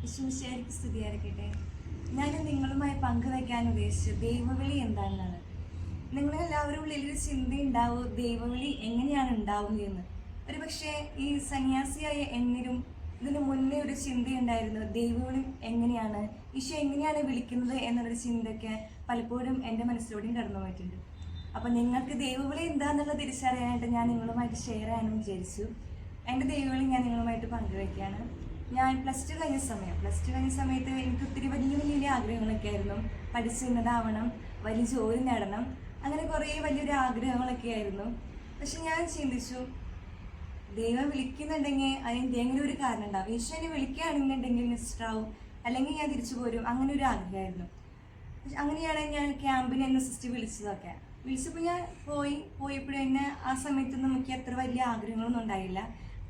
ഈശ്വമിശിഹായ്ക്ക് സ്തുതിയായിരിക്കട്ടെ. ഞാൻ നിങ്ങളുമായി പങ്കുവയ്ക്കാൻ ഉദ്ദേശിച്ച ദൈവവിളി എന്താണെന്നാണ്. നിങ്ങളെല്ലാവരും ഉള്ളിലൊരു ചിന്തയുണ്ടാവും, ദൈവവിളി എങ്ങനെയാണ് ഉണ്ടാവുന്നതെന്ന്. ഒരുപക്ഷെ ഈ സന്യാസിയായ എന്നിലും ഇതിന് മുന്നേ ഒരു ചിന്തയുണ്ടായിരുന്നു, ദൈവവിളി എങ്ങനെയാണ്, ഈശോ എങ്ങനെയാണ് വിളിക്കുന്നത് എന്നുള്ളൊരു ചിന്തയൊക്കെ പലപ്പോഴും എൻ്റെ മനസ്സിലൂടെയും കടന്നു പോയിട്ടുണ്ട്. അപ്പം നിങ്ങൾക്ക് ദൈവവിളി എന്താണെന്നുള്ളത് തിരിച്ചറിയാനായിട്ട് ഞാൻ നിങ്ങളുമായിട്ട് ഷെയർ ചെയ്യാനും വിചാരിച്ചു. എൻ്റെ ദൈവവിളി ഞാൻ നിങ്ങളുമായിട്ട് പങ്കുവയ്ക്കുകയാണ്. ഞാൻ പ്ലസ് ടു കഴിഞ്ഞ സമയത്ത് എനിക്ക് ഒത്തിരി വലിയ വലിയ ആഗ്രഹങ്ങളൊക്കെ ആയിരുന്നു. പഠിച്ചിരുന്നതാവണം, വലിയ ജോലി നേടണം, അങ്ങനെ കുറേ വലിയൊരു ആഗ്രഹങ്ങളൊക്കെ ആയിരുന്നു. പക്ഷെ ഞാൻ ചിന്തിച്ചു, ദൈവം വിളിക്കുന്നുണ്ടെങ്കിൽ അതിന് എന്തെങ്കിലും ഒരു കാരണം ഉണ്ടാവും. ഈശോ എന്നെ വിളിക്കുകയാണെന്നുണ്ടെങ്കിൽ മിസ്റ്ററാവും, അല്ലെങ്കിൽ ഞാൻ തിരിച്ചു പോരും, അങ്ങനെ ഒരു ആഗ്രഹമായിരുന്നു. അങ്ങനെയാണ് ഞാൻ ക്യാമ്പിന് എന്നെ സിസ്റ്റർ വിളിച്ചതൊക്കെ. വിളിച്ചപ്പോൾ ഞാൻ പോയപ്പോഴും എന്നെ ആ സമയത്തൊന്നും എനിക്ക് അത്ര വലിയ ആഗ്രഹങ്ങളൊന്നും ഉണ്ടായില്ല.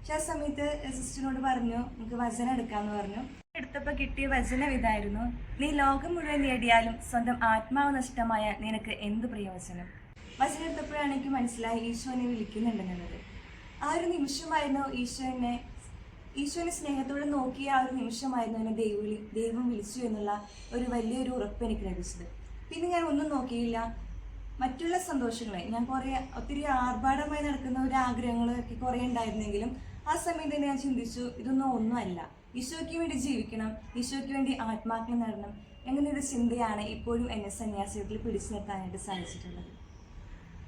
പക്ഷെ ആ സമയത്ത് സിസ്റ്ററിനോട് പറഞ്ഞു, നമുക്ക് വചനം എടുക്കാമെന്ന് പറഞ്ഞു. എടുത്തപ്പോൾ കിട്ടിയ വചനം ഇതായിരുന്നു: നീ ലോകം മുഴുവൻ നേടിയാലും സ്വന്തം ആത്മാവ് നഷ്ടമായ നിനക്ക് എന്ത് പ്രയോജനം. വചനം എടുത്തപ്പോഴാണ് എനിക്ക് മനസ്സിലായി ഈശോ എന്നെ വിളിക്കുന്നുണ്ടെന്നുള്ളത്. ആ ഒരു നിമിഷമായിരുന്നു ഈശോനെ സ്നേഹത്തോടെ നോക്കിയ ആ ഒരു നിമിഷമായിരുന്നു എന്നെ ദൈവം വിളിച്ചു എന്നുള്ള ഒരു വലിയൊരു ഉറപ്പ് എനിക്ക് ലഭിച്ചത്. പിന്നെ ഞാൻ ഒന്നും നോക്കിയില്ല. മറ്റുള്ള സന്തോഷങ്ങളെ ഞാൻ ഒത്തിരി ആർഭാടമായി നടക്കുന്ന ഒരു ആഗ്രഹങ്ങളൊക്കെ കുറേ ഉണ്ടായിരുന്നെങ്കിലും ആ സമയത്ത് തന്നെ ഞാൻ ചിന്തിച്ചു, ഒന്നുമല്ല. ഈശോയ്ക്ക് വേണ്ടി ജീവിക്കണം, ഈശോയ്ക്ക് വേണ്ടി ആത്മാക്കളെ നേടണം, എങ്ങനെയൊരു ചിന്തയാണ് ഇപ്പോഴും എന്നെ സന്യാസി വീട്ടിൽ പിടിച്ചു നിർത്താനായിട്ട് സാധിച്ചിട്ടുള്ളത്.